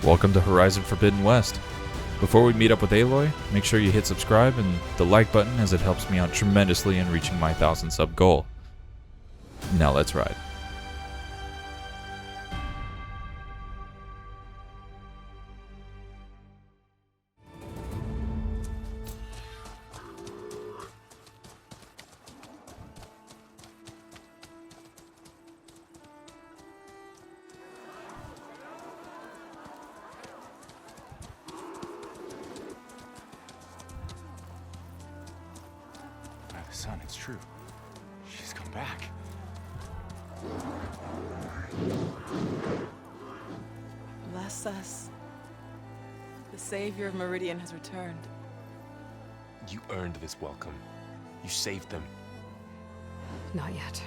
Welcome to Horizon Forbidden West. Before we meet up with Aloy, make sure you hit subscribe and the like button as it helps me out tremendously in reaching my 1,000 sub goal. Now let's ride. Son, it's true. She's come back. Bless us. The savior of Meridian has returned. You earned this welcome. You saved them. Not yet.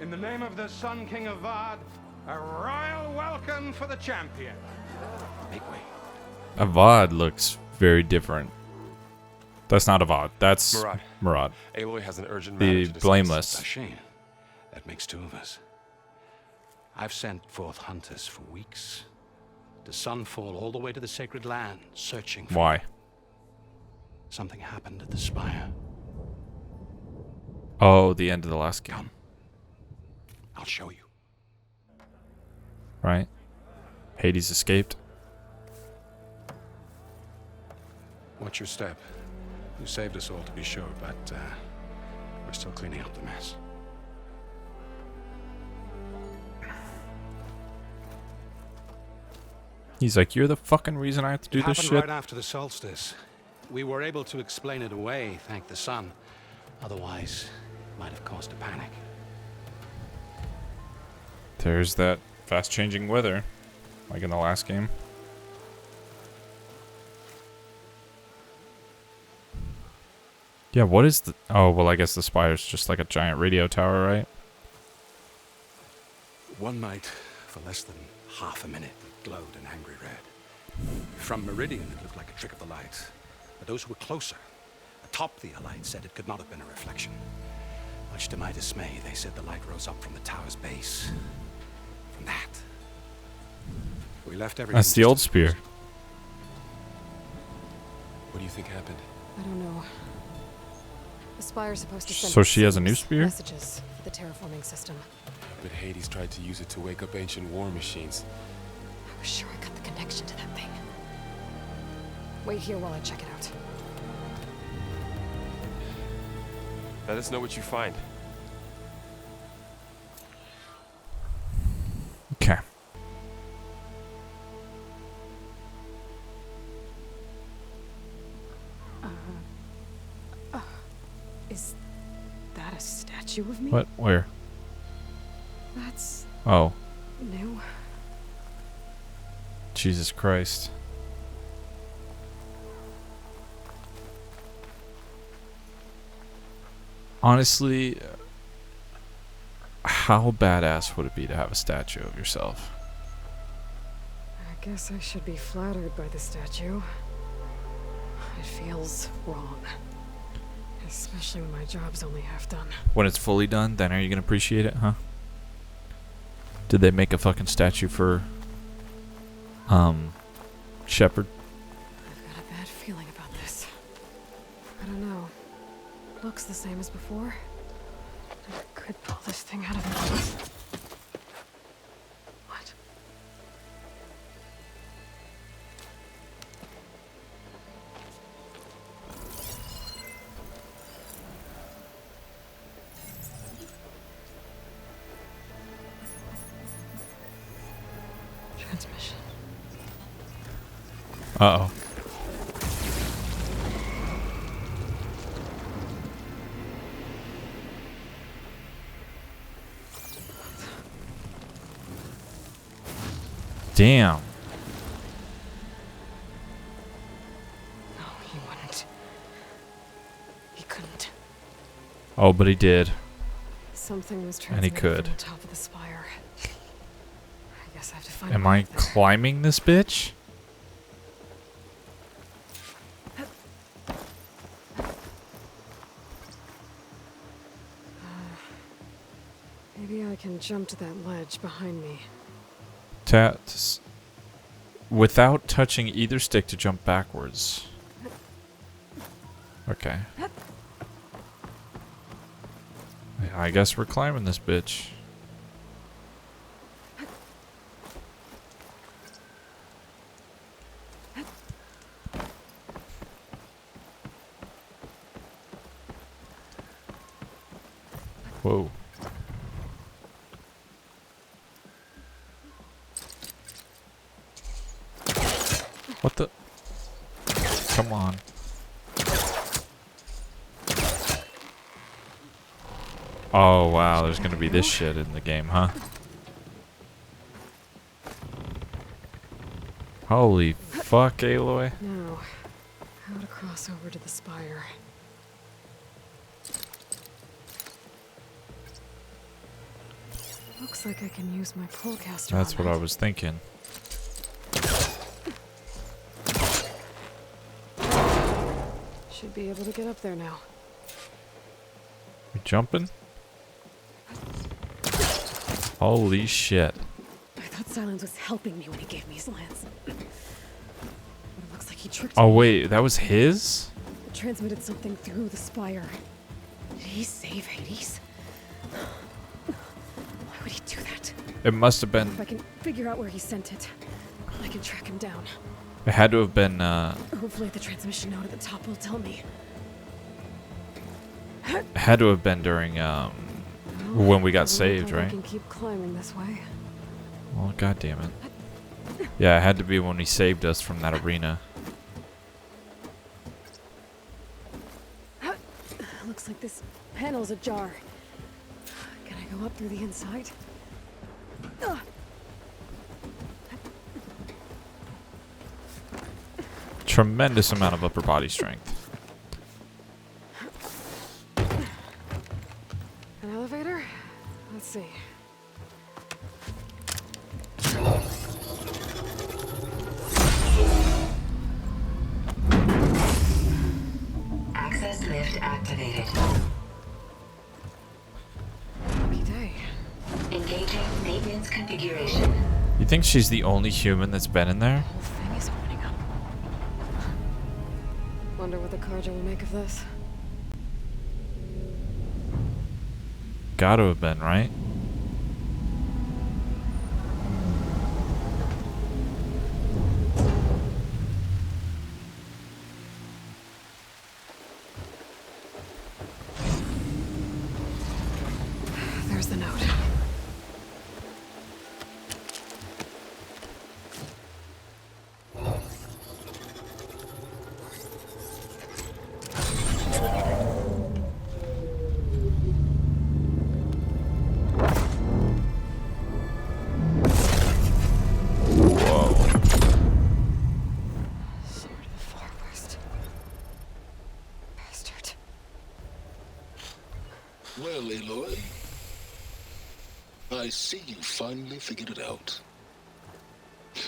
In the name of the Sun King of Vard, a royal welcome for the champion. Make way. Avad looks very different. That's not Avad. That's Murad. Aloy has an urgent The matter to discuss. blameless. Shane, that makes two of us. I've sent forth hunters for weeks. To Sunfall all the way to the sacred land, searching for Why? you. Something happened at the spire. Oh, the end of the last game. Come. I'll show you. Right? Hades escaped. Watch your step. You saved us all, to be sure, but we're still cleaning up the mess. He's like, you're the fucking reason I have to do It this happened shit. right after the solstice. We were able to explain it away, thank the sun. Otherwise, it might have caused a panic. There's that fast-changing weather, like in the last game. Yeah, what is the... Oh, well, I guess the spire's just like a giant radio tower, right? One night, for less than half a minute, it glowed an angry red. From Meridian, it looked like a trick of the light. But those who were closer, atop the light, said it could not have been a reflection. Much to my dismay, they said the light rose up from the tower's base. From that, we left everything. That's the just old as it spear. was. What do you think happened? I don't know. The spire's supposed to send So she has a new signals, spear? messages for the terraforming system. But Hades tried to use it to wake up ancient war machines. I was sure I got the connection to that thing. Wait here while I check it out. Let us know what you find. Okay. Is that a statue of me? What? Where? That's Oh, new. Jesus Christ. Honestly, how badass would it be to have a statue of yourself? I guess I should be flattered by the statue. It feels wrong. Especially when my job's only half done. When it's fully done, then are you gonna appreciate it, huh? Did they make a fucking statue for Shepard? I've got a bad feeling about this. I don't know. Looks the same as before. I could pull this thing out of it. What? Transmission. Uh-oh. Damn. No, he wouldn't. He couldn't. Oh, but he did. Something was And he transmitted could. from the top of the spire. I guess I have to find Am a way I up there. climbing this bitch? Maybe I can jump to that ledge behind me. without touching either stick to jump backwards. Okay. I guess we're climbing this bitch. Whoa. What the? Come on. Oh wow, there's gonna be this shit in the game, huh? Holy fuck, Aloy. Now, how to cross over to the spire. Looks like I can use my Pullcaster. That's what I was thinking. Should be able to get up there now. We jumping? Holy shit. I thought Silence was helping me when he gave me his lance. But it looks like he tricked Oh me. wait, that was his? It transmitted something through the spire. Did he save Hades? Why would he do that? It must have been. If I can figure out where he sent it, I can track him down. It had to have been. Hopefully the transmission note at the top will tell me. It had to have been during when we got Doesn't look saved, like I right? can keep climbing this way. Well, god damn it. Yeah, it had to be when he saved us from that arena. Looks like this panel's ajar. Can I go up through the inside? Ugh. Tremendous amount of upper body strength. An elevator? Let's see. Access lift activated. Lucky day. Engaging maintenance configuration. You think she's the only human that's been in there? The whole thing is opening up. Wonder what the Carja will make of this. Gotta have been, right? There's the note. Whoa. Sword of the Far West. Bastard. Well, Aloy, I see you finally figured it out.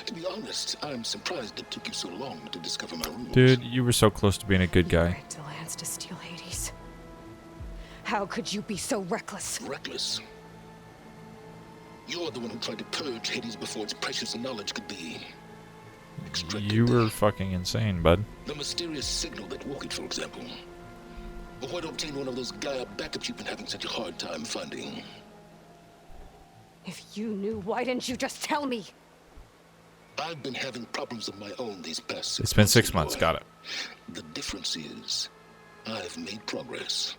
To be honest, I'm surprised it took you so long to discover my rules. Dude, you were so close to being a good guy. Right to Lance to steal Hades. How could you be so reckless? Reckless. You're the one who tried to purge Hades before its precious knowledge could be extracted. You were fucking insane, bud. The mysterious signal that woke it, for example. Or why to obtain one of those Gaia backups you've been having such a hard time finding. If you knew, why didn't you just tell me? I've been having problems of my own these past 6 months. It's been 6 months, Aloy. got it. The difference is, I've made progress.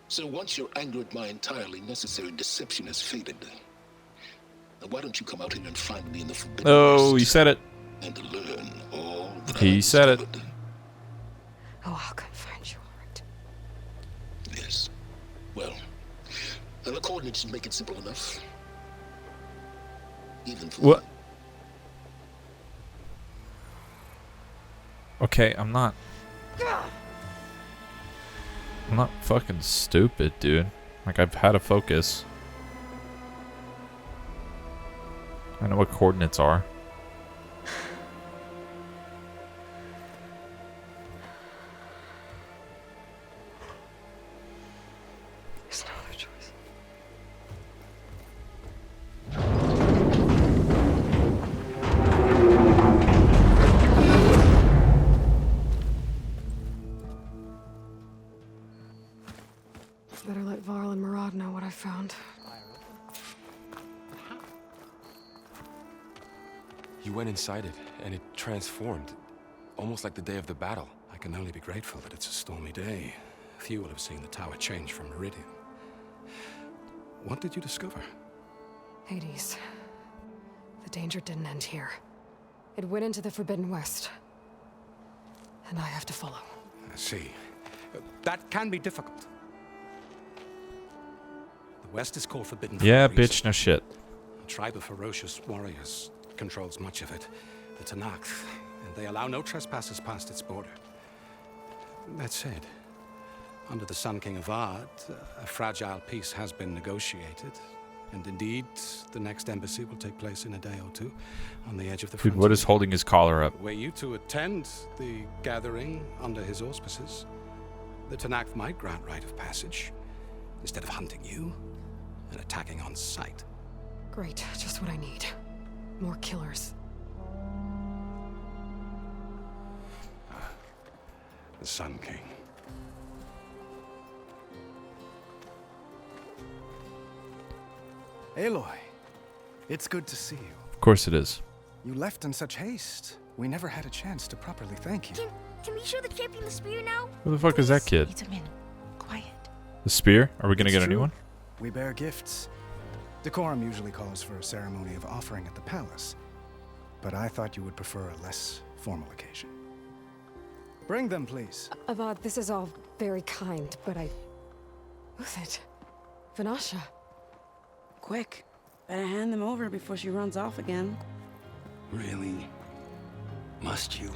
So once your anger at my entirely necessary deception has faded, then why don't you come out here and find me in the Forbidden Oh, West he said it. and learn all that He I've said it. discovered. Oh, I'll come find you, all right. Yes. Well, and the coordinates should make it simple enough. Even for What? me. Okay, I'm not fucking stupid, dude. Like, I've had a focus. I know what coordinates are. There's no other choice. You went inside it, and it transformed. Almost like the day of the battle. I can only be grateful that it's a stormy day. Few will have seen the tower change from Meridian. What did you discover? Hades. The danger didn't end here. It went into the Forbidden West. And I have to follow. I see. That can be difficult. The West is called Forbidden for Yeah, a reason. bitch, no shit. A tribe of ferocious warriors controls much of it. The Tanakh, and they allow no trespassers past its border. That said, under the Sun King of Ard, a fragile peace has been negotiated. And indeed, the next embassy will take place in a day or two on the edge of the Dude, frontier. what is holding his collar up? Were you to attend the gathering under his auspices, the Tanakh might grant right of passage, instead of hunting you and attacking on sight. Great, just what I need. More killers. The Sun King. Aloy, it's good to see you. Of course it is. You left in such haste. We never had a chance to properly thank you. Can we show the champion the spear now? Who the fuck is that kid? Itamen, quiet. The spear? Are we gonna It's get a new true. one? We bear gifts. Decorum usually calls for a ceremony of offering at the palace, but I thought you would prefer a less formal occasion. Bring them, please. Avad, this is all very kind, but Who's it? Vanasha. Quick. Better hand them over before she runs off again. Really? Must you?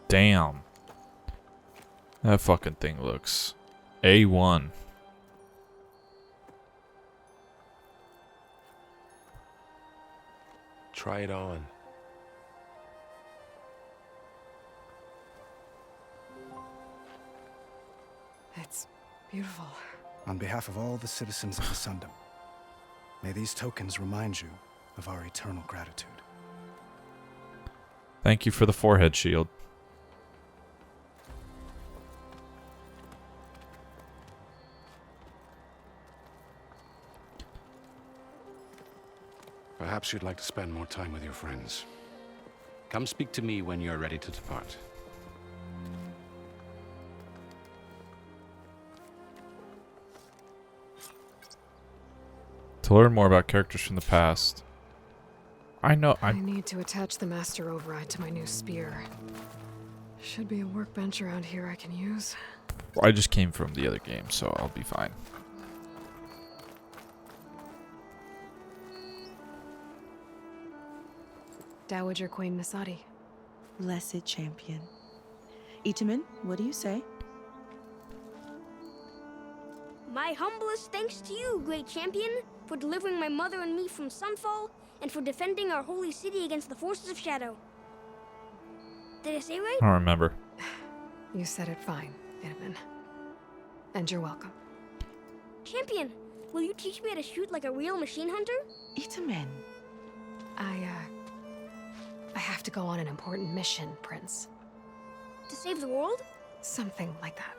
Damn. That fucking thing looks A1. Try it on. It's beautiful. On behalf of all the citizens of the Sundom, may these tokens remind you of our eternal gratitude. Thank you for the forehead shield. Perhaps you'd like to spend more time with your friends. Come speak to me when you're ready to depart. To learn more about characters from the past. I I need to attach the master override to my new spear. Should be a workbench around here I can use. I just came from the other game, so I'll be fine. Dowager Queen Masadi. Blessed champion. Itamen, what do you say? My humblest thanks to you, great champion, for delivering my mother and me from Sunfall, and for defending our holy city against the forces of Shadow. Did I say right? I don't remember. You said it fine, Itamen. And you're welcome. Champion, will you teach me how to shoot like a real machine hunter? Itamen. I have to go on an important mission, Prince. To save the world? Something like that.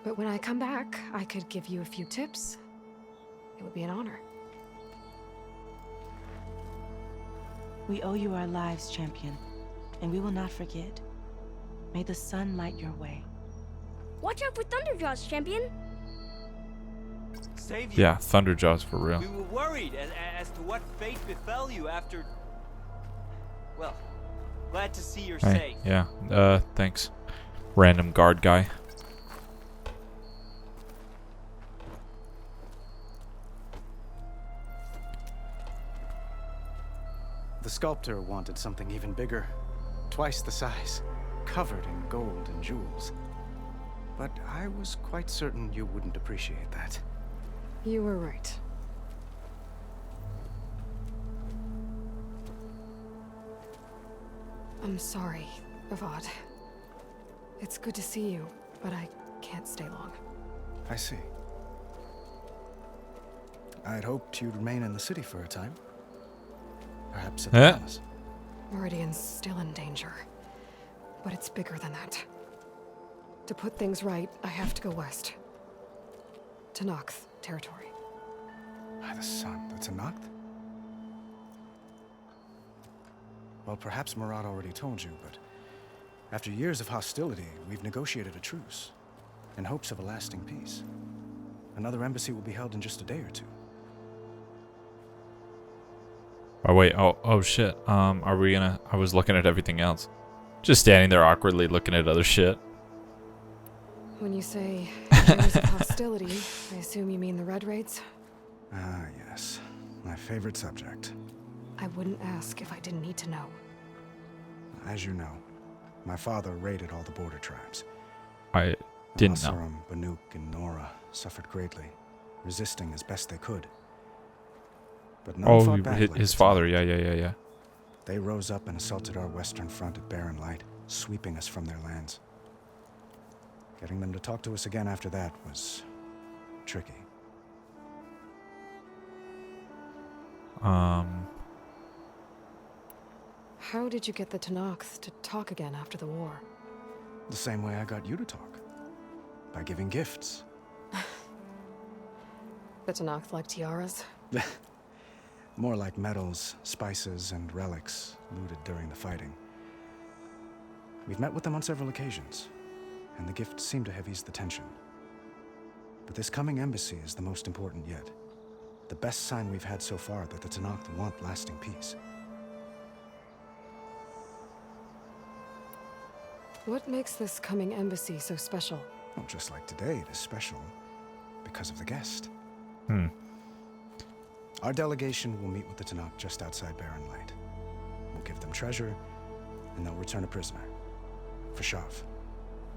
But when I come back, I could give you a few tips. It would be an honor. We owe you our lives, champion, and we will not forget. May the sun light your way. Watch out for Thunderjaws, champion. Save you. Yeah, Thunderjaws for real. We were worried as to what fate befell you after... Well, glad to see you're Hey, safe. yeah, thanks. Random guard guy. The sculptor wanted something even bigger, twice the size, covered in gold and jewels. But I was quite certain you wouldn't appreciate that. You were right. I'm sorry, Avad. It's good to see you, but I can't stay long. I see. I'd hoped you'd remain in the city for a time. Perhaps at the palace. Meridian's still in danger, but it's bigger than that. To put things right, I have to go west. To Nox territory. By the sun, that's a knock? Well, perhaps Murad already told you, but after years of hostility, we've negotiated a truce in hopes of a lasting peace. Another embassy will be held in just a day or two. Oh wait, oh shit. Are we gonna? I was looking at everything else. Just standing there awkwardly looking at other shit. When you say years of hostility, I assume you mean the Red Raids? Ah, yes. My favorite subject. I wouldn't ask if I didn't need to know. As you know, my father raided all the border tribes. I didn't know. Asaram, Banuk, and Nora suffered greatly, resisting as best they could. But none fought back like his father, yeah. They rose up and assaulted our western front at Barren Light, sweeping us from their lands. Getting them to talk to us again after that was tricky. How did you get the Tenakth to talk again after the war? The same way I got you to talk. By giving gifts. The Tenakth like tiaras? More like medals, spices, and relics looted during the fighting. We've met with them on several occasions, and the gifts seem to have eased the tension. But this coming embassy is the most important yet. The best sign we've had so far that the Tenakth want lasting peace. What makes this coming embassy so special? Well, just like today, it is special because of the guest. Our delegation will meet with the Tenakth just outside Barren Light. We'll give them treasure, and they'll return a prisoner. Fashav,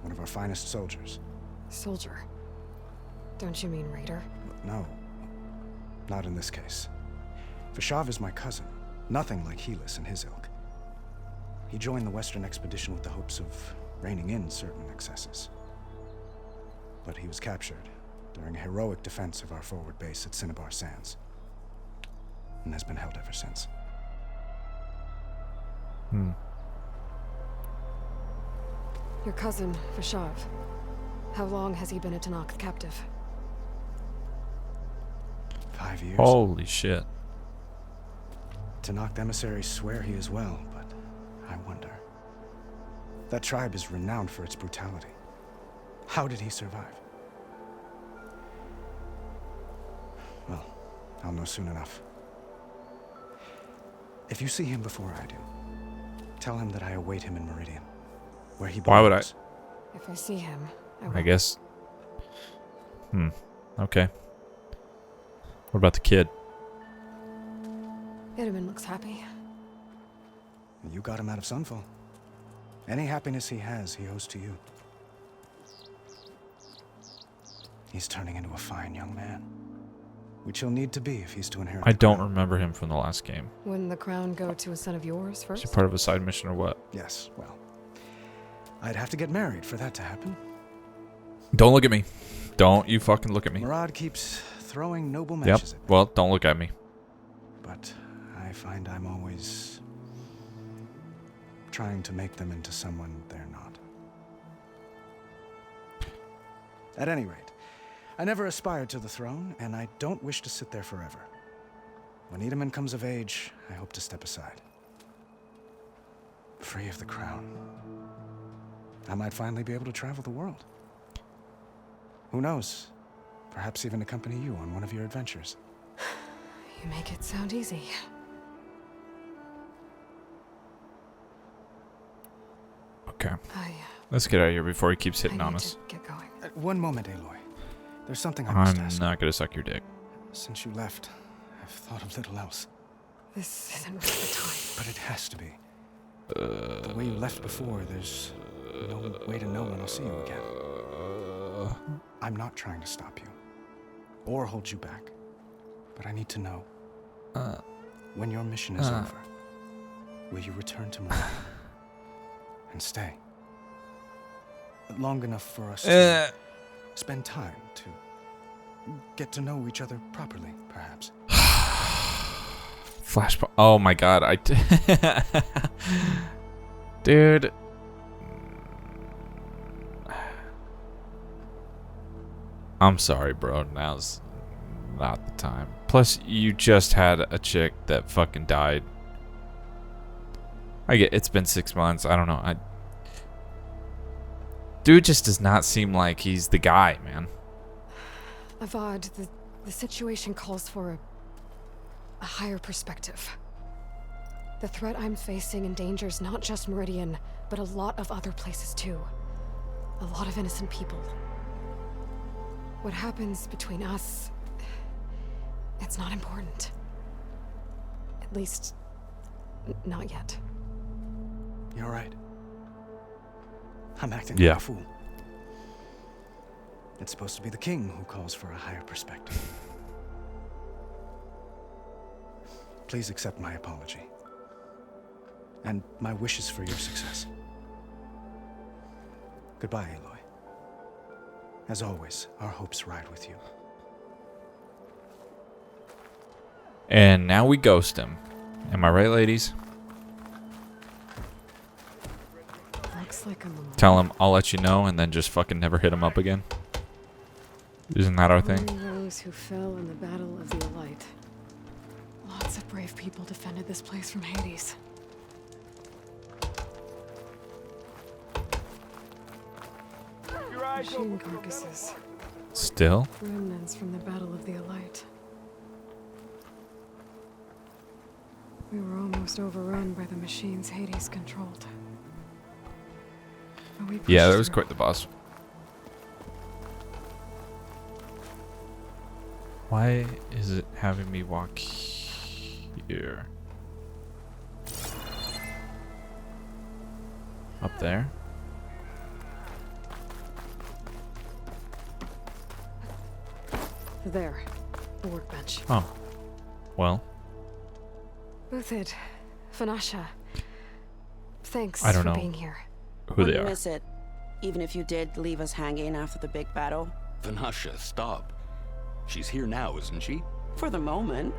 one of our finest soldiers. Soldier? Don't you mean raider? No, not in this case. Fashav is my cousin, nothing like Helis and his ilk. He joined the Western expedition with the hopes of reining in certain excesses. But he was captured during a heroic defense of our forward base at Cinnabar Sands, and has been held ever since. Your cousin, Fashav. How long has he been a Tenakth captive? 5 years. Holy shit. Tenakth emissaries swear he is well, but I wonder. That tribe is renowned for its brutality. How did he survive? Well, I'll know soon enough. If you see him before I do, tell him that I await him in Meridian, where he belongs. Why would I? If I see him, I will. I guess. Okay. What about the kid? Itaman looks happy. You got him out of Sunfall. Any happiness he has, he owes to you. He's turning into a fine young man, which he'll need to be if he's to inherit. I don't remember him from the last game. Wouldn't the crown go to a son of yours first? Is he part of a side mission or what? Yes, well, I'd have to get married for that to happen. Don't look at me. Don't you fucking look at me. Murad keeps throwing noble matches at me. Well, don't look at me. But I find I'm always trying to make them into someone they're not. At any rate, I never aspired to the throne, and I don't wish to sit there forever. When Itaman comes of age, I hope to step aside. Free of the crown. I might finally be able to travel the world. Who knows? Perhaps even accompany you on one of your adventures. You make it sound easy. Okay. Let's get out of here before he keeps hitting on need us. to get going. One moment, Aloy. There's something I must ask. I'm not gonna suck your dick. Since you left, I've thought of little else. This isn't really the time. But it has to be. The way you left before, there's no way to know when I'll see you again. I'm not trying to stop you, or hold you back, but I need to know. When your mission is over, will you return to Meridian and stay? Long enough for us to spend time to get to know each other properly, perhaps. Flashpoint. Oh my god, dude. I'm sorry, bro. Now's not the time. Plus, you just had a chick that fucking died. I get it's been 6 months. I don't know. Dude just does not seem like he's the guy, man. Avad, the situation calls for a higher perspective. The threat I'm facing endangers not just Meridian, but a lot of other places too. A lot of innocent people. What happens between us, it's not important. At least, not yet. You're right. I'm acting Yeah. like a fool. It's supposed to be the king who calls for a higher perspective. Please accept my apology. And my wishes for your success. Goodbye, Aloy. As always, our hopes ride with you. And now we ghost him. Am I right, ladies? Looks like I'm alone. Tell him I'll let you know and then just fucking never hit him up again. Isn't that our thing? Only those who fell in the battle of the Aloy. Lots of brave people defended this place from Hades. Machine carcasses. Still? Remnants from the battle of the Aloy. We were almost overrun by the machines Hades controlled. But we pushed Yeah, that was through. quite the boss. Why is it having me walk here? Up there? There, the workbench. Oh. Well, Uthid, Vanasha, thanks I don't for know being here. who they Wouldn't are. miss it, even if you did leave us hanging after the big battle. Vanasha, stop. She's here now, isn't she? For the moment.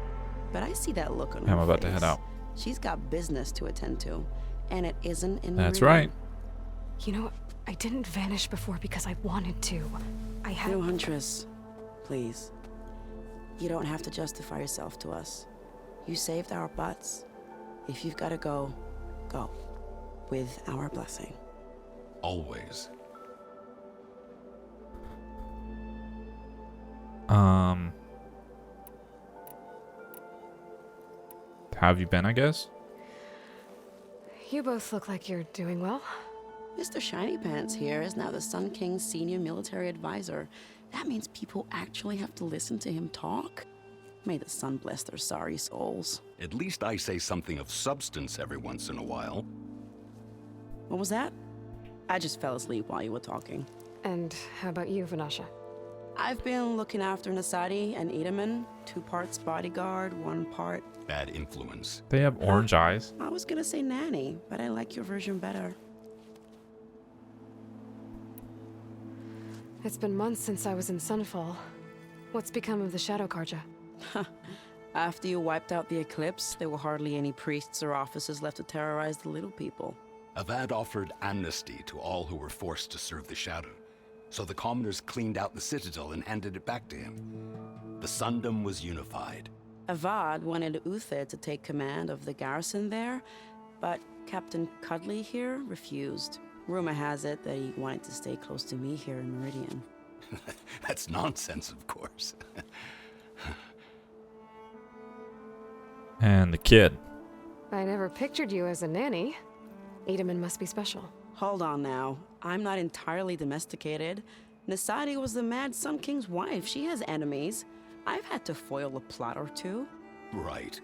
But I see that look on I'm her about to face. head out. She's got business to attend to, and it isn't in That's Meridian. right. You know, I didn't vanish before because I wanted to. I had... No, Huntress. Please. You don't have to justify yourself to us. You saved our butts. If you've got to go, go. With our blessing. Always. How have you been, I guess? You both look like you're doing well. Mr. Shiny Pants here is now the Sun King's senior military advisor. That means people actually have to listen to him talk? May the sun bless their sorry souls. At least I say something of substance every once in a while. What was that? I just fell asleep while you were talking. And how about you, Vanasha? I've been looking after Nasadi and Edaman. 2 parts bodyguard, 1 part... Bad influence. They have orange eyes. I was gonna say nanny, but I like your version better. It's been months since I was in Sunfall. What's become of the Shadow Karja? After you wiped out the eclipse, there were hardly any priests or officers left to terrorize the little people. Avad offered amnesty to all who were forced to serve the Shadow. So the commoners cleaned out the citadel and handed it back to him. The Sundom was unified. Avad wanted Uther to take command of the garrison there, but Captain Cudley here refused. Rumor has it that he wanted to stay close to me here in Meridian. That's nonsense, of course. And the kid. I never pictured you as a nanny. Edaman must be special. Hold on now. I'm not entirely domesticated. Nasadi was the Mad Sun King's wife. She has enemies. I've had to foil a plot or two. Right.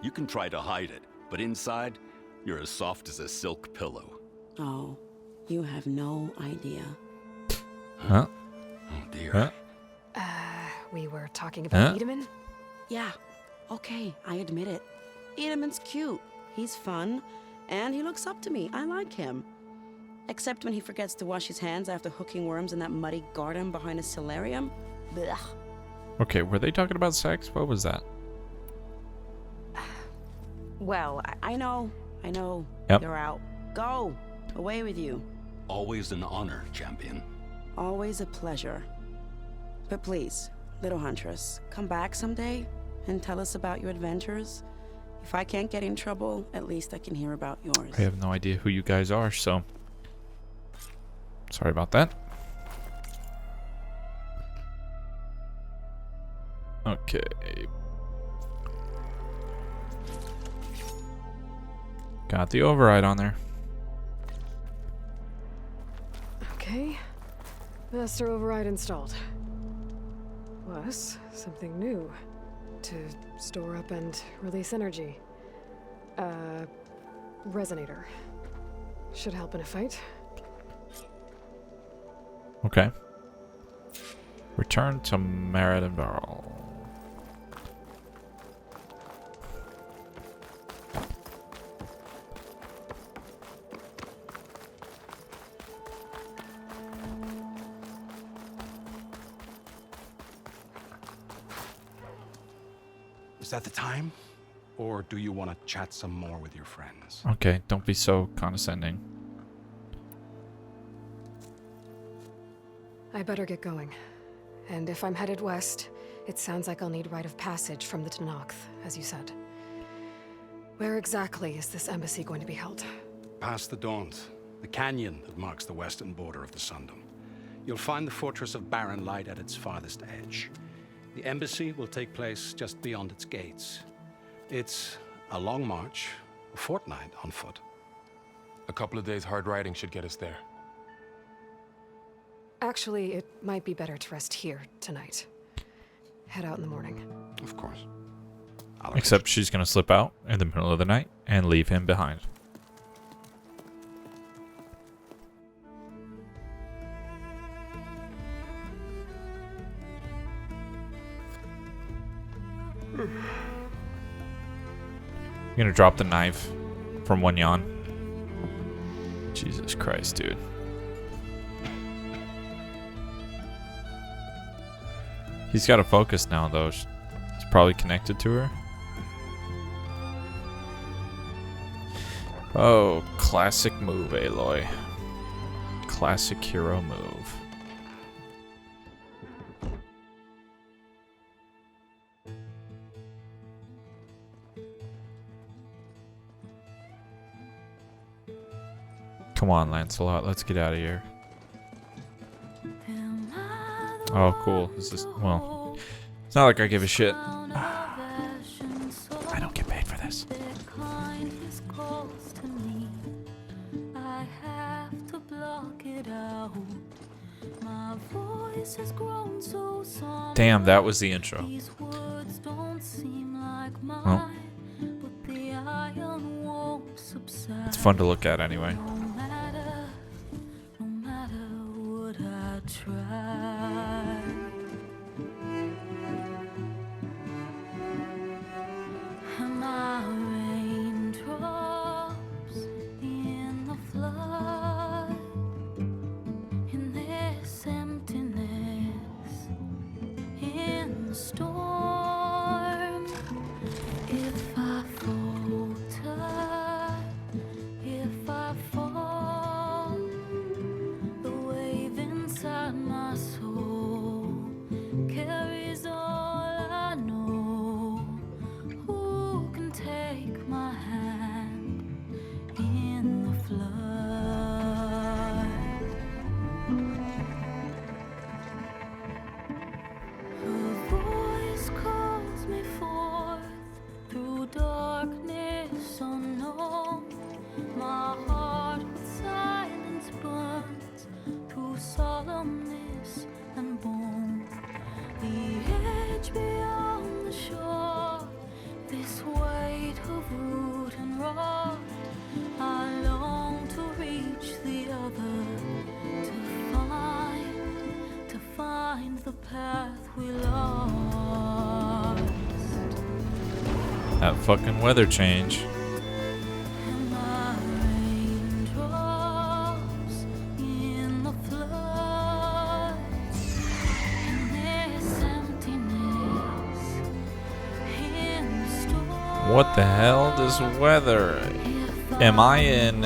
You can try to hide it, but inside, you're as soft as a silk pillow. Oh, you have no idea. Huh? Oh dear. Huh? We were talking about Huh? Edaman? Yeah, okay, I admit it. Edaman's cute. He's fun. And he looks up to me. I like him. Except when he forgets to wash his hands after hooking worms in that muddy garden behind a solarium. Blech. Okay, were they talking about sex? What was that? Well, I know. Yep. You're out. Go. Away with you. Always an honor, champion. Always a pleasure. But please, little Huntress, come back someday. and tell us about your adventures. If I can't get in trouble, at least I can hear about yours. I have no idea who you guys are, so sorry about that. Okay. Got the override on there. Okay. Master override installed. Plus, something new. To store up and release energy. Resonator. Should help in a fight. Okay. Return to Merit and Barrel. Is that the time? Or do you want to chat some more with your friends? Okay, don't be so condescending. I better get going. And if I'm headed west, it sounds like I'll need rite of passage from the Tenakth, as you said. Where exactly is this embassy going to be held? Past the Daunt, the canyon that marks the western border of the Sundom. You'll find the fortress of Barren Light at its farthest edge. The embassy will take place just beyond its gates. It's a long march, a fortnight on foot. A couple of days hard riding should get us there. Actually, it might be better to rest here tonight. Head out in the morning. Of course. Except she's gonna slip out in the middle of the night and leave him behind. You're gonna drop the knife from one yawn. Jesus Christ, dude. He's got to focus now, though. He's probably connected to her. Oh, classic move, Aloy. Classic hero move. Come on, Lancelot, let's get out of here. Oh, cool. Is this, well, it's not like I give a shit. I don't get paid for this. Damn, that was the intro. Well, it's fun to look at anyway. That fucking weather change. What the hell does weather? Am I in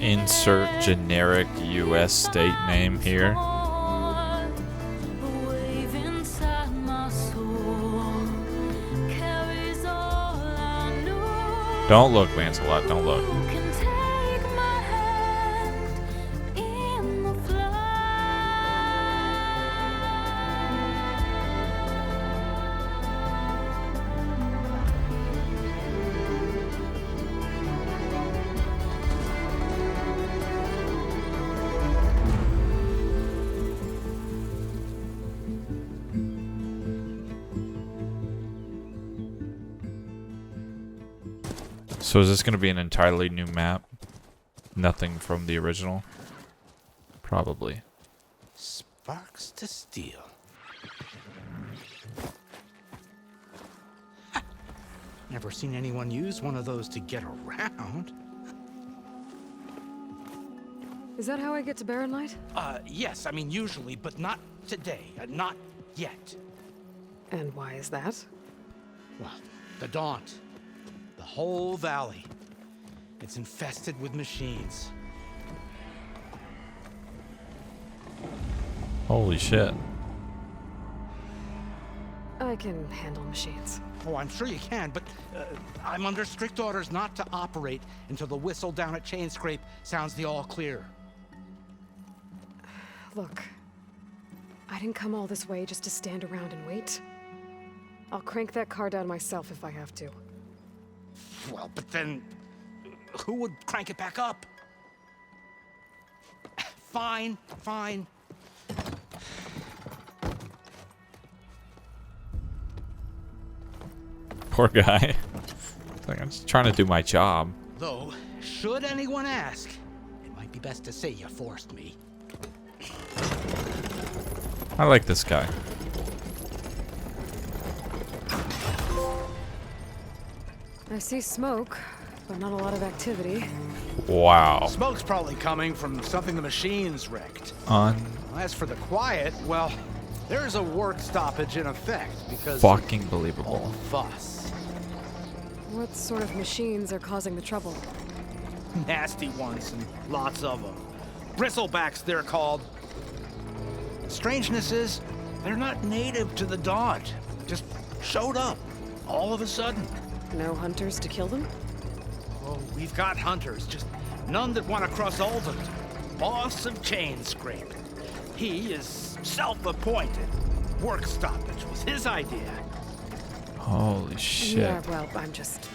insert generic US state name here? Don't look, Lancelot. Don't look. So is this going to be an entirely new map? Nothing from the original? Probably. Sparks to steel. Never seen anyone use one of those to get around. Is that how I get to Barren Light? Yes, I mean usually, but not today. Not yet. And why is that? Well, the Daunt. The whole valley. It's infested with machines. Holy shit. I can handle machines. Oh, I'm sure you can, but I'm under strict orders not to operate until the whistle down at Chain Scrape sounds the all clear. Look, I didn't come all this way just to stand around and wait. I'll crank that car down myself if I have to. Well, but then who would crank it back up? Fine, fine. Poor guy. Like, I'm just trying to do my job. Though, should anyone ask, it might be best to say you forced me. I like this guy. I see smoke, but not a lot of activity. Wow. Smoke's probably coming from something the machines wrecked. As for the quiet, well, there's a work stoppage in effect because fucking believable. All fuss. What sort of machines are causing the trouble? Nasty ones and lots of them. Bristlebacks, they're called. Strangeness is, they're not native to the Daunt. Just showed up all of a sudden. No hunters to kill them? Oh, we've got hunters, just none that want to cross Alden. Boss of Chain Scrape. He is self-appointed. Work stoppage was his idea. Holy shit. Yeah, well, I'm just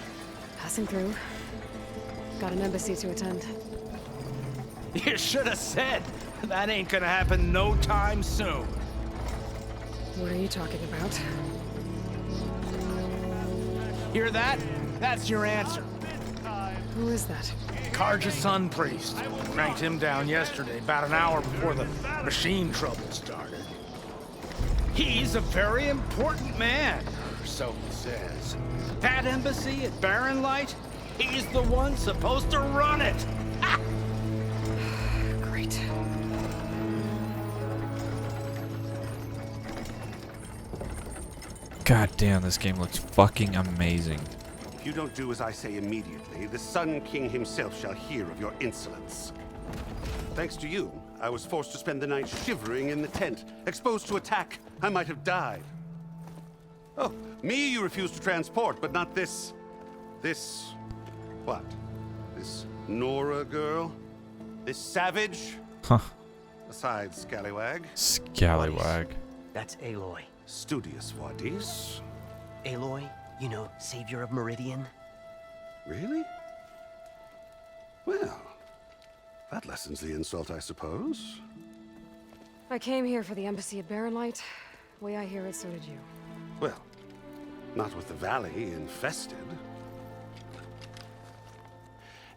passing through. Got an embassy to attend. You should have said. That ain't gonna happen no time soon. What are you talking about? Hear that? That's your answer. Who is that? Karja Sun Priest. Cranked him down yesterday, about an hour before the machine trouble started. He's a very important man, or so he says. That embassy at Barren Light, he's the one supposed to run it. Ha! Great. God damn, this game looks fucking amazing. If you don't do as I say immediately, the Sun King himself shall hear of your insolence. Thanks to you, I was forced to spend the night shivering in the tent, exposed to attack. I might have died. Oh, me you refuse to transport, but not this... what? This Nora girl? This savage? Huh. Besides, Scallywag. Scallywag. That's Aloy. Studious Wadis. Aloy, you know, savior of Meridian. Really? Well, that lessens the insult, I suppose. I came here for the embassy at Barren Light. Way I hear it, so did you. Well, not with the valley infested.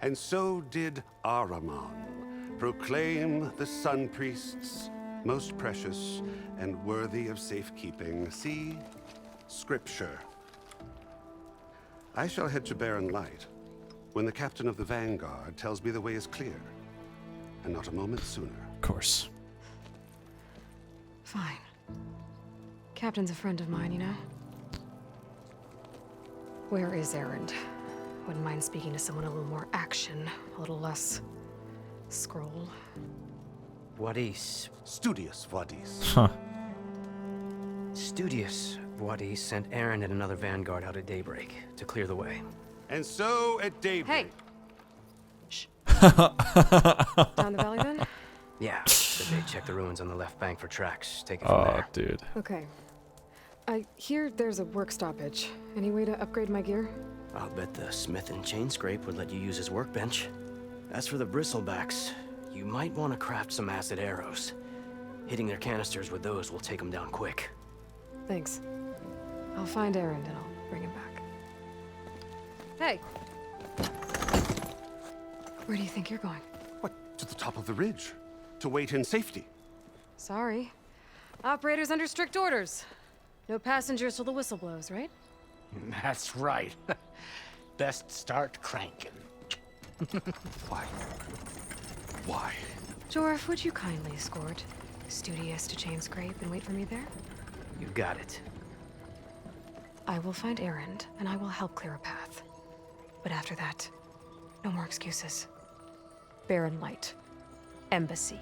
And so did Ahriman proclaim the Sun Priests most precious and worthy of safekeeping. See, Scripture. I shall head to Barren Light when the captain of the Vanguard tells me the way is clear, and not a moment sooner. Of course. Fine. Captain's a friend of mine, you know? Where is Erend? Wouldn't mind speaking to someone a little more action, a little less scroll. Wadis. Studious Wadis. Huh. Studious Wadis sent Aaron and another vanguard out at daybreak to clear the way. And so at daybreak. Hey! Down the valley then? Yeah, said they check the ruins on the left bank for tracks. Take it from Oh, there. dude. Okay. I hear there's a work stoppage. Any way to upgrade my gear? I'll bet the smith and chain scrape would let you use his workbench. As for the bristlebacks, you might want to craft some acid arrows. Hitting their canisters with those will take them down quick. Thanks. I'll find Erend and I'll bring him back. Hey! Where do you think you're going? What, to the top of the ridge? To wait in safety? Sorry. Operator's under strict orders. No passengers till the whistle blows, right? That's right. Best start cranking. Why? Why? Jorf, would you kindly escort Studious to chain scrape and wait for me there? You got it. I will find Erend, and I will help clear a path. But after that, no more excuses. Barren light. Embassy.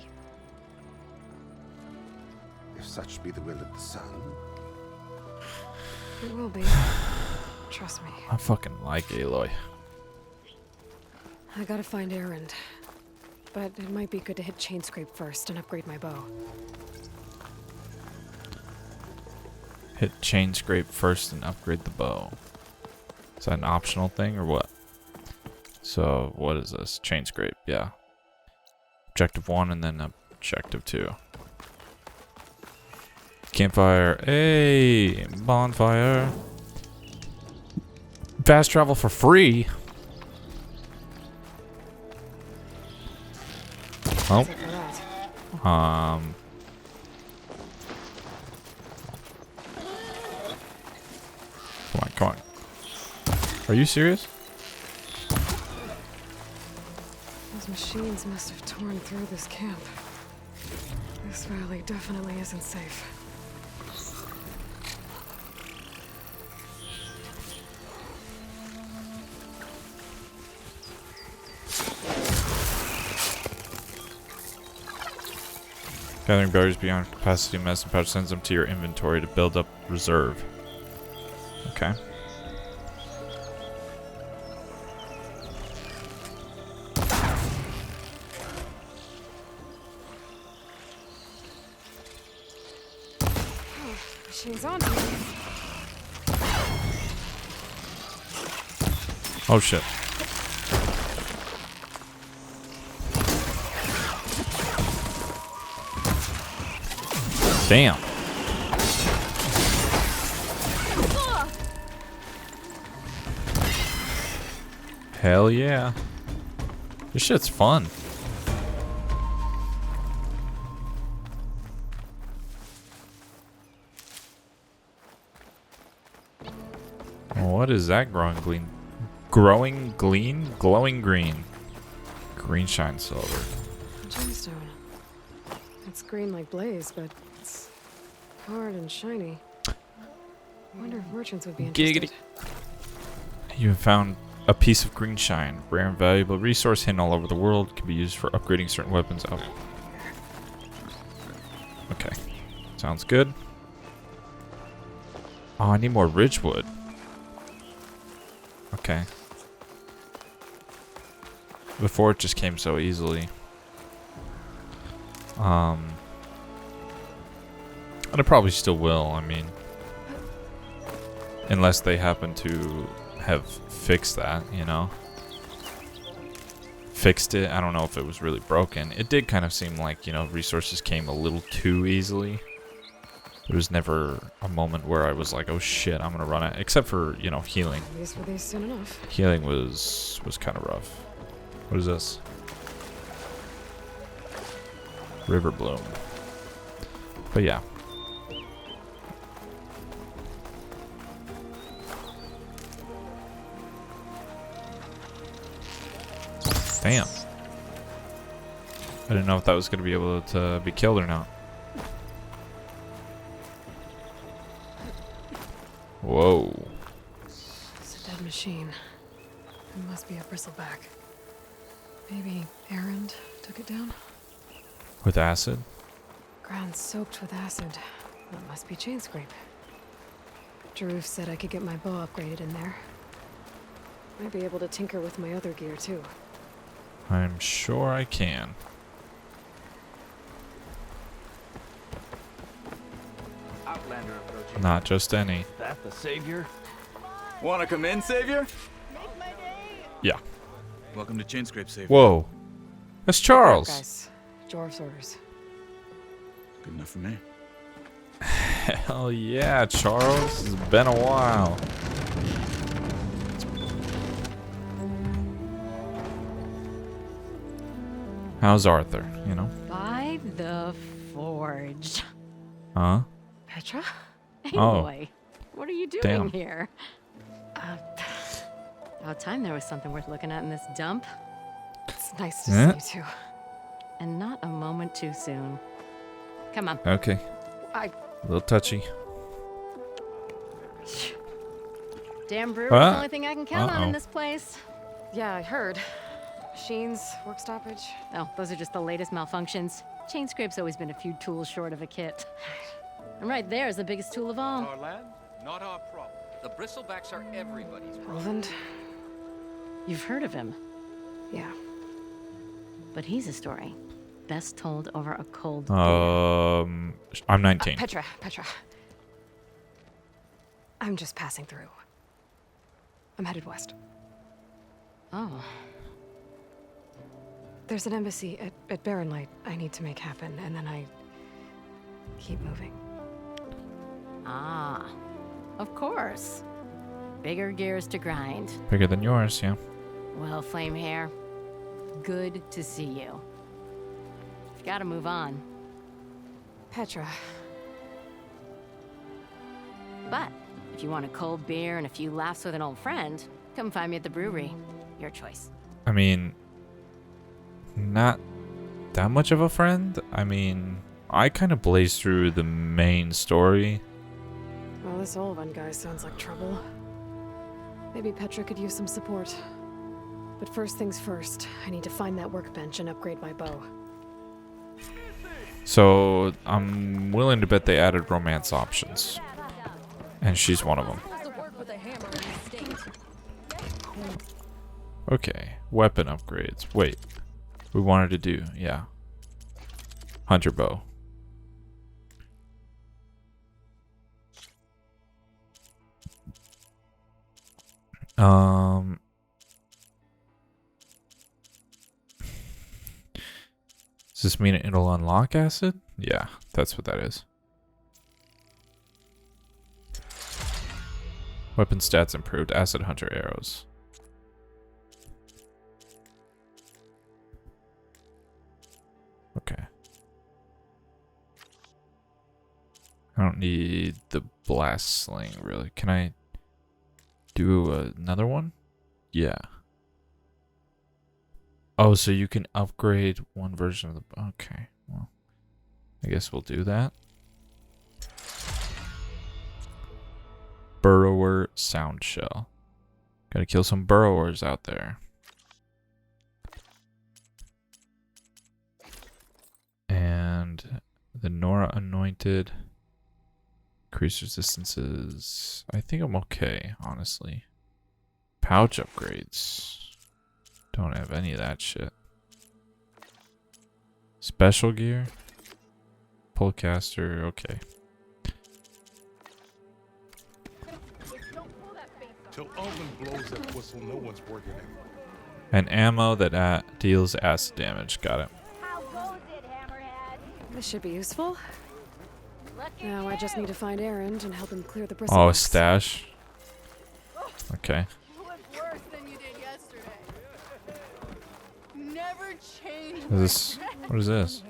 If such be the will of the sun. It will be. Trust me. I fucking like Aloy. I gotta find Erend. But it might be good to hit chain scrape first and upgrade my bow. Hit chain scrape first and upgrade the bow. Is that an optional thing or what? So what is this? Chain scrape, yeah. Objective 1 and then objective 2. Campfire. Hey, bonfire. Fast travel for free. Oh. Come on, come on. Are you serious? Those machines must have torn through this camp. This valley definitely isn't safe. Gathering berries beyond capacity medicine pouch sends them to your inventory to build up reserve. Okay. Machine's on to me. Oh shit. Damn. Hell yeah. This shit's fun. What is that growing green? Growing gleam? Glowing green. Green shine silver. Gemstone. It's green like blaze, but it's hard and shiny. I wonder if merchants would be interested. Giggity. You have found a piece of green shine. Rare and valuable resource hidden all over the world. Can be used for upgrading certain weapons. Oh. Okay. Sounds good. Oh, I need more ridgewood. Okay. Before it just came so easily. And it probably still will, I mean. Unless they happen to have fixed that, you know. Fixed it. I don't know if it was really broken. It did kind of seem like, you know, resources came a little too easily. There was never a moment where I was like, oh shit, I'm gonna run out. Except for, you know, healing. These were these soon enough. Healing was kind of rough. What is this? River bloom. But yeah. Damn. I didn't know if that was going to be able to be killed or not. Whoa. It's a dead machine. It must be a bristleback. Maybe Erend took it down? With acid? Ground soaked with acid. That must be chain scrape. Jaruf said I could get my bow upgraded in there. Might be able to tinker with my other gear too. I'm sure I can. Outlander approaching. Not just any. That the savior? Wanna come in, savior? Yeah. Welcome to Chainscrape, savior. Whoa. That's Charles. Guys, Jorv's orders. Good enough for me. Hell yeah, Charles. It's been a while. How's Arthur, you know? By the forge. Huh? Petra? Oh. Aloy, what are you doing Damn. here? About time there was something worth looking at in this dump. It's nice to Yeah. see you too. And not a moment too soon. Come on. Okay. I... A little touchy. Damn brewer's What? the only thing I can count on in Uh-oh. this place. Yeah, I heard. Machines, work stoppage. Oh, those are just the latest malfunctions. Chainscrape's always been a few tools short of a kit. And right there is the biggest tool of all. Our land, not our problem. The bristlebacks are everybody's problem. Roland? You've heard of him. Yeah. But he's a story best told over a cold I'm 19. Petra. I'm just passing through. I'm headed west. Oh. There's an embassy at Barren Light I need to make happen, and then I keep moving. Ah. Of course. Bigger gears to grind. Bigger than yours, yeah. Well, Flame Hair, good to see you. You've got to move on. Petra. But if you want a cold beer and a few laughs with an old friend, come find me at the brewery. Your choice. I mean, not that much of a friend. I mean, I kind of blazed through the main story. Well, this Olvan guy sounds like trouble. Maybe Petra could use some support. But first things first, I need to find that workbench and upgrade my bow. So I'm willing to bet they added romance options. And she's one of them. Okay, weapon upgrades. Wait, we wanted to do, yeah. Hunter bow. Does this mean it'll unlock acid? Yeah, that's what that is. Weapon stats improved. Acid hunter arrows. Okay. I don't need the blast sling, really. Can I do another one? Yeah. Oh, so you can upgrade one version of the... Okay, well, I guess we'll do that. Burrower sound shell. Gotta kill some burrowers out there. And the Nora anointed. Increase resistances. I think I'm okay, honestly. Pouch upgrades. Don't have any of that shit. Special gear. Pullcaster, okay. Till Alvin blows that whistle, no one's working it. And ammo that deals acid damage. Got it. This should be useful. Now I just need to find Erend and help him clear the Oh, bristle. a stash. Okay. Worse than you did yesterday. Never change. Is this? What is this?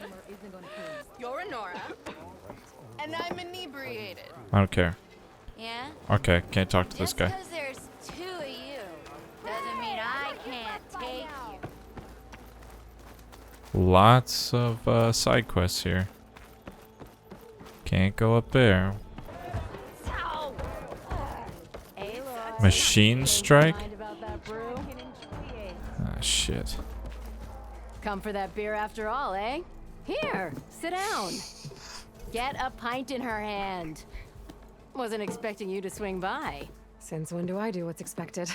You're a Nora, and I'm inebriated. I don't care. Yeah? Okay, can't talk to this guy. Because there's two of you doesn't mean I can't take you. Lots of side quests here. Can't go up there. Machine strike? Ah, shit. Come for that beer after all, eh? Here, sit down. Get a pint in her hand. Wasn't expecting you to swing by. Since when do I do what's expected?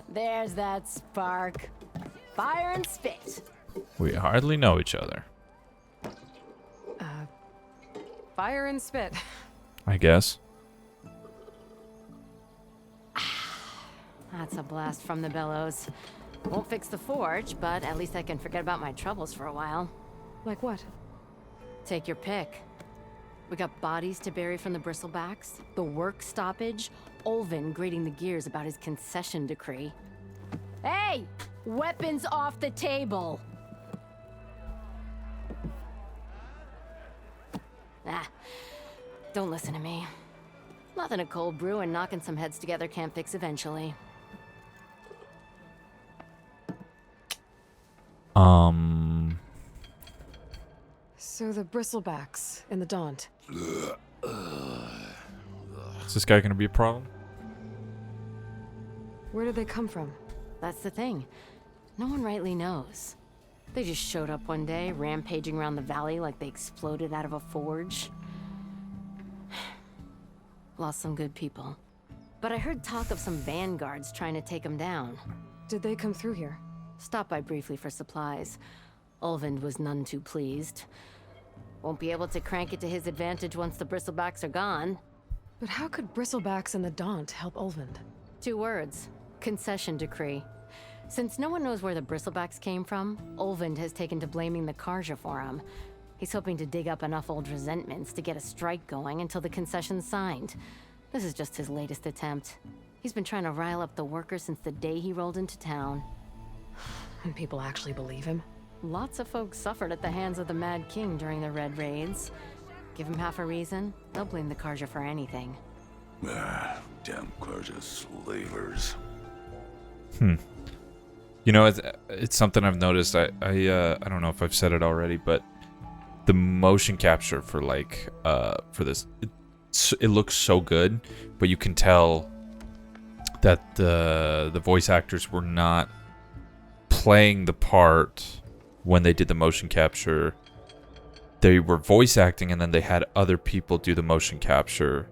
There's that spark. Fire and spit. We hardly know each other, Fire and spit. I guess. That's a blast from the bellows. Won't fix the forge, but at least I can forget about my troubles for a while. Like what? Take your pick. We got bodies to bury from the bristlebacks, the work stoppage, Olvin grating the gears about his concession decree. Hey! Weapons off the table! Ah, don't listen to me. Nothing a cold brew and knocking some heads together can't fix eventually. So the bristlebacks in the Daunt. Is this guy gonna be a problem? Where did they come from? That's the thing. No one rightly knows. They just showed up one day, rampaging around the valley like they exploded out of a forge. Lost some good people. But I heard talk of some vanguards trying to take them down. Did they come through here? Stopped by briefly for supplies. Olvind was none too pleased. Won't be able to crank it to his advantage once the bristlebacks are gone. But how could bristlebacks and the Daunt help Olvind? 2 words. Concession decree. Since no one knows where the bristlebacks came from, Olvind has taken to blaming the Karja for him. He's hoping to dig up enough old resentments to get a strike going until the concession's signed. This is just his latest attempt. He's been trying to rile up the workers since the day he rolled into town. And people actually believe him? Lots of folks suffered at the hands of the Mad King during the Red Raids. Give him half a reason, they'll blame the Karja for anything. Damn Karja slavers. You know, it's something I've noticed. I don't know if I've said it already, but the motion capture for like for this, it looks so good, but you can tell that the voice actors were not playing the part when they did the motion capture. They were voice acting, and then they had other people do the motion capture,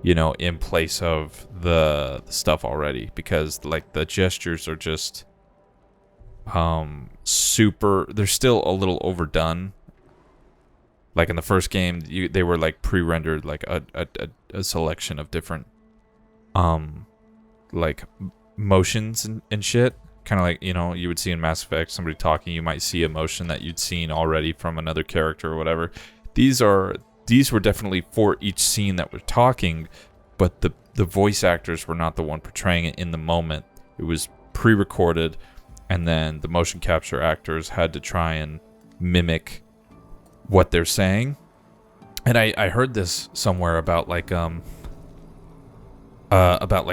you know, in place of the stuff already, because like the gestures are just super, they're still a little overdone. Like in the first game, they were like pre-rendered, like a selection of different like motions and shit. Kind of like, you know, you would see in Mass Effect, somebody talking, you might see a motion that you'd seen already from another character or whatever. These were definitely for each scene that we're talking, but the voice actors were not the one portraying it in the moment. It was pre-recorded, and then the motion capture actors had to try and mimic what they're saying. And I heard this somewhere about like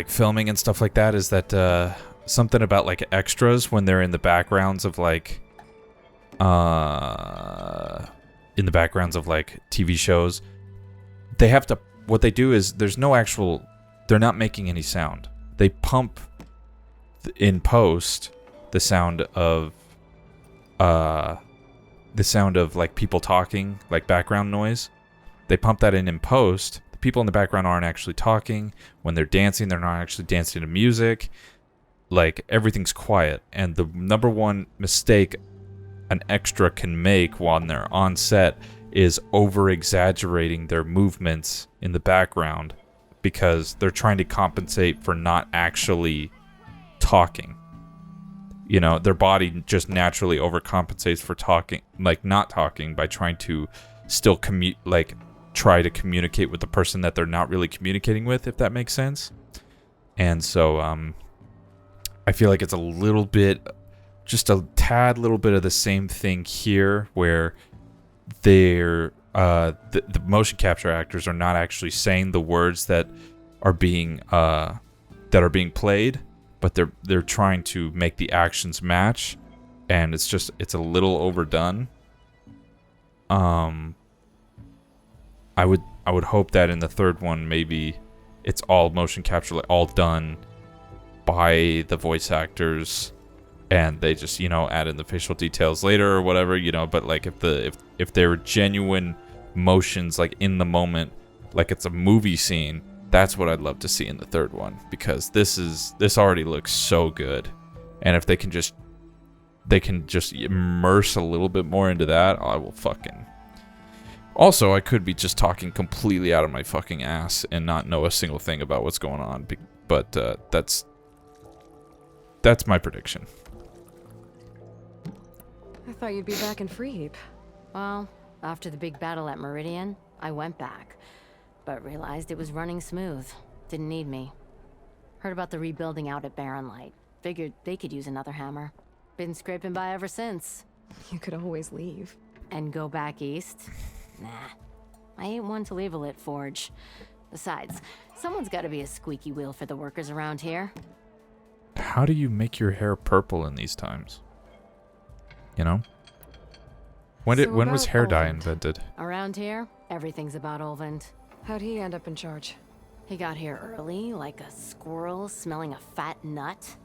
filming and stuff like that, is that something about like extras when they're in the backgrounds of like TV shows, they have to, what they do is there's no actual, they're not making any sound. They pump in post the sound of like people talking, like background noise. They pump that in post. The people in the background aren't actually talking. When they're dancing, they're not actually dancing to music. Like, everything's quiet. And the number one mistake an extra can make while they're on set is over-exaggerating their movements in the background, because they're trying to compensate for not actually talking. You know, their body just naturally overcompensates for talking, like not talking, by trying to still try to communicate with the person that they're not really communicating with, if that makes sense. And so, I feel like it's a little bit, just a tad little bit of the same thing here, where they're the motion capture actors are not actually saying the words that are being played, but they're trying to make the actions match, and it's a little overdone. I would hope that in the third one, maybe it's all motion capture, like all done by the voice actors, and they just, you know, add in the facial details later or whatever, you know. But like if they're genuine motions, like in the moment, like it's a movie scene, That's what I'd love to see in the third one, because this already looks so good. And if they can just immerse a little bit more into that, I will fucking... Also, I could be just talking completely out of my fucking ass and not know a single thing about what's going on, but that's my prediction. I thought you'd be back in Freeheap. Well, after the big battle at Meridian, I went back, but realized it was running smooth. Didn't need me. Heard about the rebuilding out at Barren Light. Figured they could use another hammer. Been scraping by ever since. You could always leave. And go back east? Nah. I ain't one to leave a lit forge. Besides, someone's gotta be a squeaky wheel for the workers around here. How do you make your hair purple in these times? You know? When was hair dye invented? Around here, everything's about Olvend. How'd he end up in charge? He got here early, like a squirrel smelling a fat nut.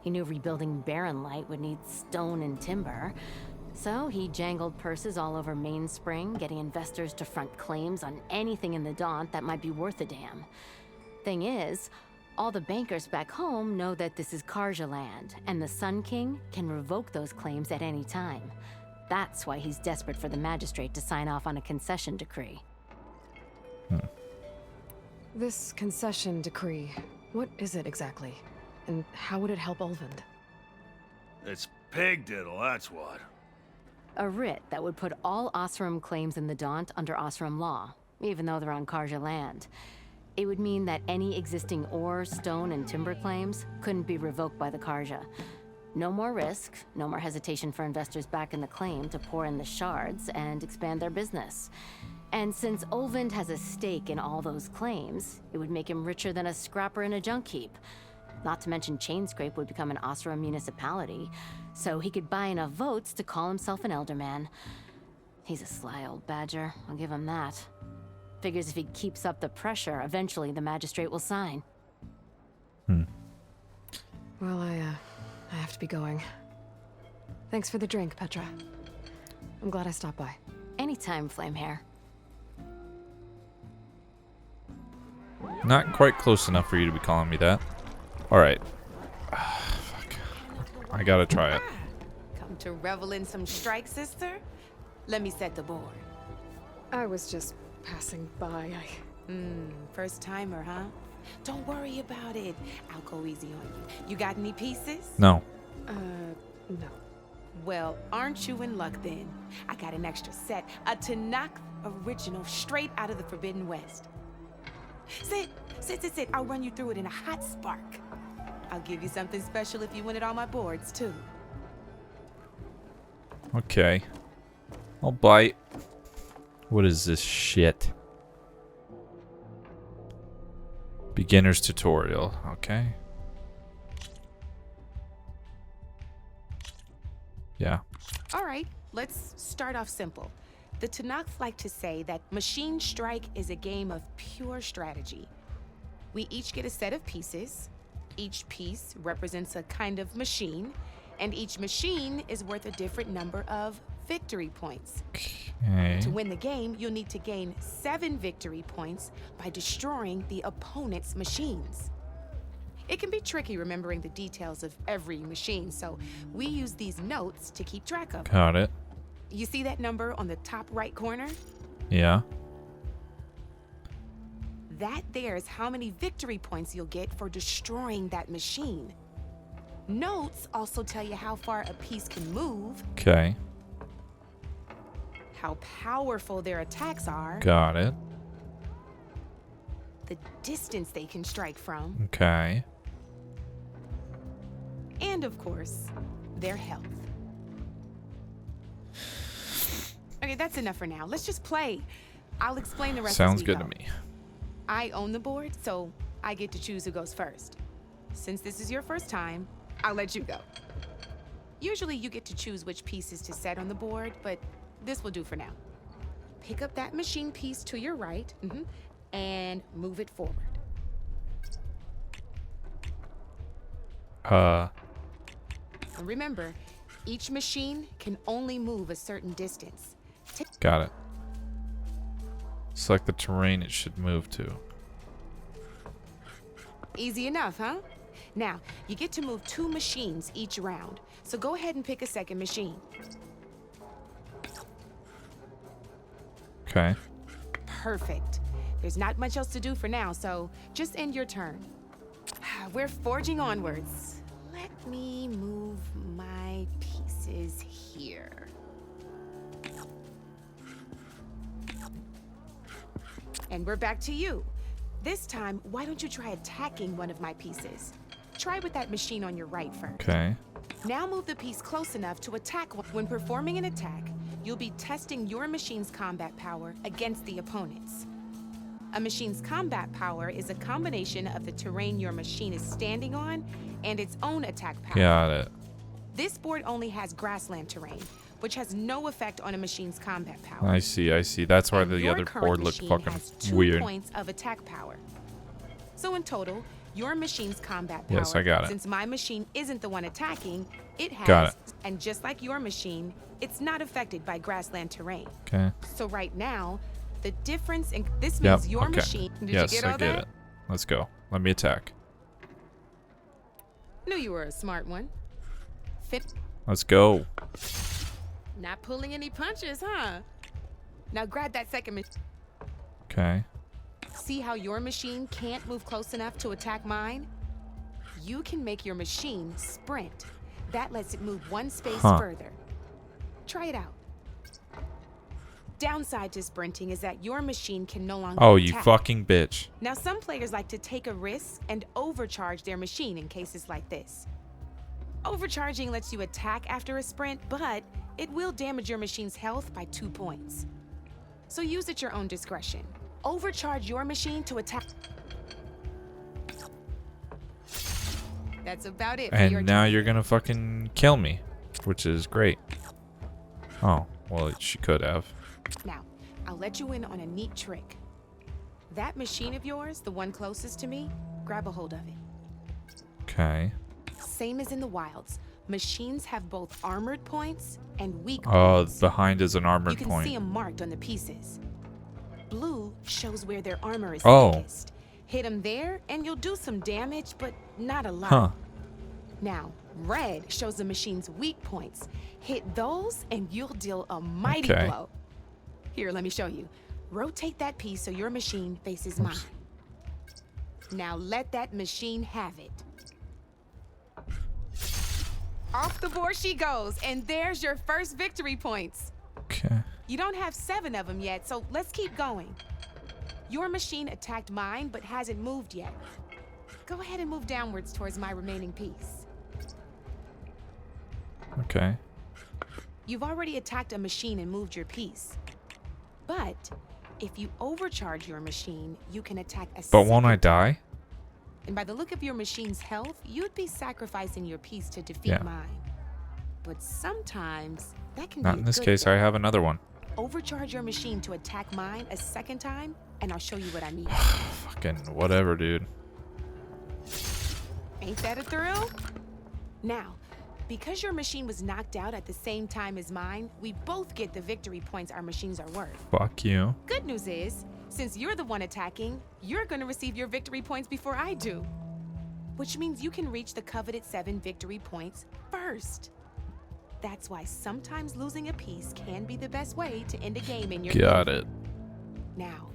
He knew rebuilding Barren Light would need stone and timber. So he jangled purses all over Mainspring, getting investors to front claims on anything in the Daunt that might be worth a damn. Thing is, all the bankers back home know that this is Karja land, and the Sun King can revoke those claims at any time. That's why he's desperate for the magistrate to sign off on a concession decree. This concession decree, what is it exactly? And how would it help Olvend? It's pig diddle, that's what. A writ that would put all Osram claims in the Daunt under Osram law, even though they're on Karja land. It would mean that any existing ore, stone, and timber claims couldn't be revoked by the Karja. No more risk, no more hesitation for investors back in the claim to pour in the shards and expand their business. And since Olvend has a stake in all those claims, it would make him richer than a scrapper in a junk heap. Not to mention Chainscrape would become an Osram municipality, so he could buy enough votes to call himself an elderman. He's a sly old badger, I'll give him that. Figures if he keeps up the pressure, eventually the magistrate will sign. Well, I have to be going. Thanks for the drink, Petra. I'm glad I stopped by. Anytime, Flamehair. Not quite close enough for you to be calling me that. Alright. Fuck. I gotta try it. Come to revel in some strike, sister? Let me set the board. I was just passing by. First timer, huh? Don't worry about it. I'll go easy on you. You got any pieces? No. No. Well, aren't you in luck then? I got an extra set, a Tanakh original, straight out of the Forbidden West. Sit. I'll run you through it in a hot spark. I'll give you something special if you win at all my boards, too. Okay. I'll bite. What is this shit? Beginner's tutorial. Okay. Yeah. All right, let's start off simple. The Tanakh like to say that Machine Strike is a game of pure strategy. We each get a set of pieces. Each piece represents a kind of machine, and each machine is worth a different number of victory points. Okay. To win the game, you'll need to gain 7 victory points by destroying the opponent's machines. It can be tricky remembering the details of every machine, so we use these notes to keep track of them. Got it. You see that number on the top right corner? Yeah. That there is how many victory points you'll get for destroying that machine. Notes also tell you how far a piece can move, Okay. how powerful their attacks are, Got it. the distance they can strike from, Okay. and of course, their health. Okay, that's enough for now. Let's just play. I'll explain the rest Sounds as we good go. to me. I own the board, so I get to choose who goes first. Since this is your first time, I'll let you go. Usually you get to choose which pieces to set on the board, but this will do for now. Pick up that machine piece to your right, and move it forward. And remember, each machine can only move a certain distance. Got it. Select the terrain it should move to. Easy enough, huh? Now, you get to move 2 machines each round. So go ahead and pick a second machine. Okay. Perfect. There's not much else to do for now, so just end your turn. We're forging onwards. Let me move my pieces here. And we're back to you. This time, why don't you try attacking one of my pieces? Try with that machine on your right first. Okay. Now move the piece close enough to attack. When performing an attack, you'll be testing your machine's combat power against the opponent's. A machine's combat power is a combination of the terrain your machine is standing on and its own attack power. Got it. This board only has grassland terrain, which has no effect on a machine's combat power. I see, I see. That's why the Your other current board looked machine fucking has 2 weird. points of attack power. So in total, your machine's combat power, Yes, I got it. since my machine isn't the one attacking, it has, Got it. and just like your machine, it's not affected by grassland terrain. Okay. So right now, the difference in this Yep. means your Okay. machine. Did Yes, you get all I get that? it. Let's go. Let me attack. Knew you were a smart one. Fit. Let's go. Not pulling any punches, huh? Now grab that second machine. Okay. See how your machine can't move close enough to attack mine? You can make your machine sprint. That lets it move 1 space further. Try it out. Downside to sprinting is that your machine can no longer Oh, you attack. fucking bitch. Now, some players like to take a risk and overcharge their machine in cases like this. Overcharging lets you attack after a sprint, but it will damage your machine's health by 2 points. So use at your own discretion. Overcharge your machine to attack. That's about it. For your And now you're gonna fucking kill me, which is great. Oh, well, she could have. Now, I'll let you in on a neat trick. That machine of yours, the one closest to me, grab a hold of it. Okay. Same as in the wilds, machines have both armored points and weak Oh, points. behind is an armored You can point. see them marked on the pieces. Blue shows where their armor is Oh. thickest. Hit them there, and you'll do some damage, but not a lot. Huh. Now, red shows the machine's weak points. Hit those, and you'll deal a mighty Okay. blow. Here, let me show you. Rotate that piece so your machine faces mine. Now let that machine have it. Off the board she goes, and there's your first victory points. Okay. You don't have 7 of them yet, so let's keep going. Your machine attacked mine, but hasn't moved yet. Go ahead and move downwards towards my remaining piece. Okay. You've already attacked a machine and moved your piece. But if you overcharge your machine, you can attack a But won't I second die? And by the look of your machine's health, you'd be sacrificing your piece to defeat Yeah. mine. But sometimes that can Not be in a this good case. thing. I have another one. Overcharge your machine to attack mine a second time, and I'll show you what I mean. Fucking whatever, dude. Ain't that a thrill? Now, because your machine was knocked out at the same time as mine, we both get the victory points our machines are worth. Fuck you. Good news is, since you're the one attacking, you're gonna receive your victory points before I do. Which means you can reach the coveted 7 victory points first. That's why sometimes losing a piece can be the best way to end a game in your Got favor. it. Now,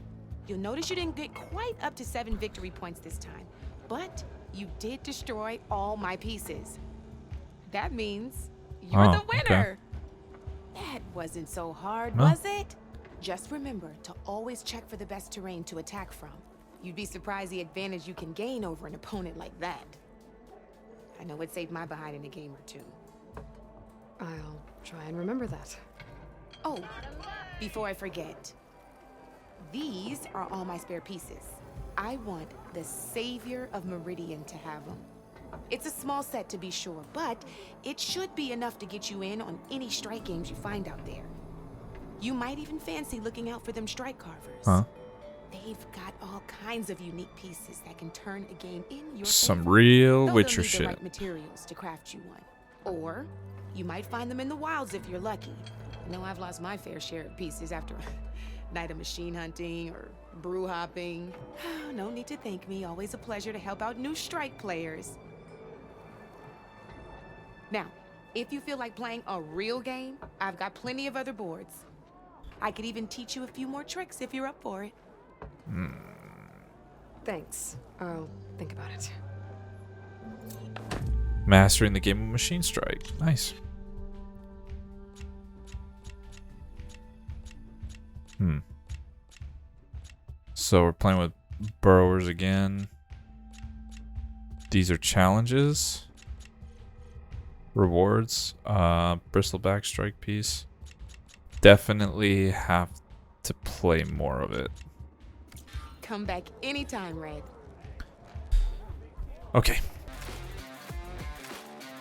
you'll notice you didn't get quite up to 7 victory points this time, but you did destroy all my pieces. That means you're the winner. That wasn't so hard, No. was it? Just remember to always check for the best terrain to attack from. You'd be surprised the advantage you can gain over an opponent like that. I know it saved my behind in a game or two. I'll try and remember that. Oh, before I forget, these are all my spare pieces. I want the Savior of Meridian to have them. It's a small set to be sure, but it should be enough to get you in on any strike games you find out there. You might even fancy looking out for them strike carvers. Huh? They've got all kinds of unique pieces that can turn a game in your Some favor, real though Witcher they'll need shit. the right materials to craft you one. Or you might find them in the wilds if you're lucky. I know I've lost my fair share of pieces after a night of machine hunting or brew hopping. No need to thank me. Always a pleasure to help out new strike players. Now, if you feel like playing a real game, I've got plenty of other boards. I could even teach you a few more tricks if you're up for it. Thanks. I'll think about it. Mastering the game of Machine Strike. Nice. So we're playing with burrowers again. These are challenges. Rewards. Bristleback strike piece. Definitely have to play more of it. Come back anytime, Red. Okay.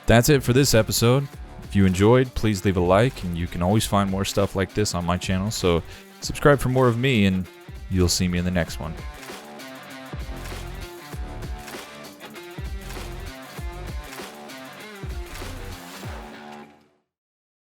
That's it for this episode. If you enjoyed, please leave a like, and you can always find more stuff like this on my channel, so subscribe for more of me, and you'll see me in the next one.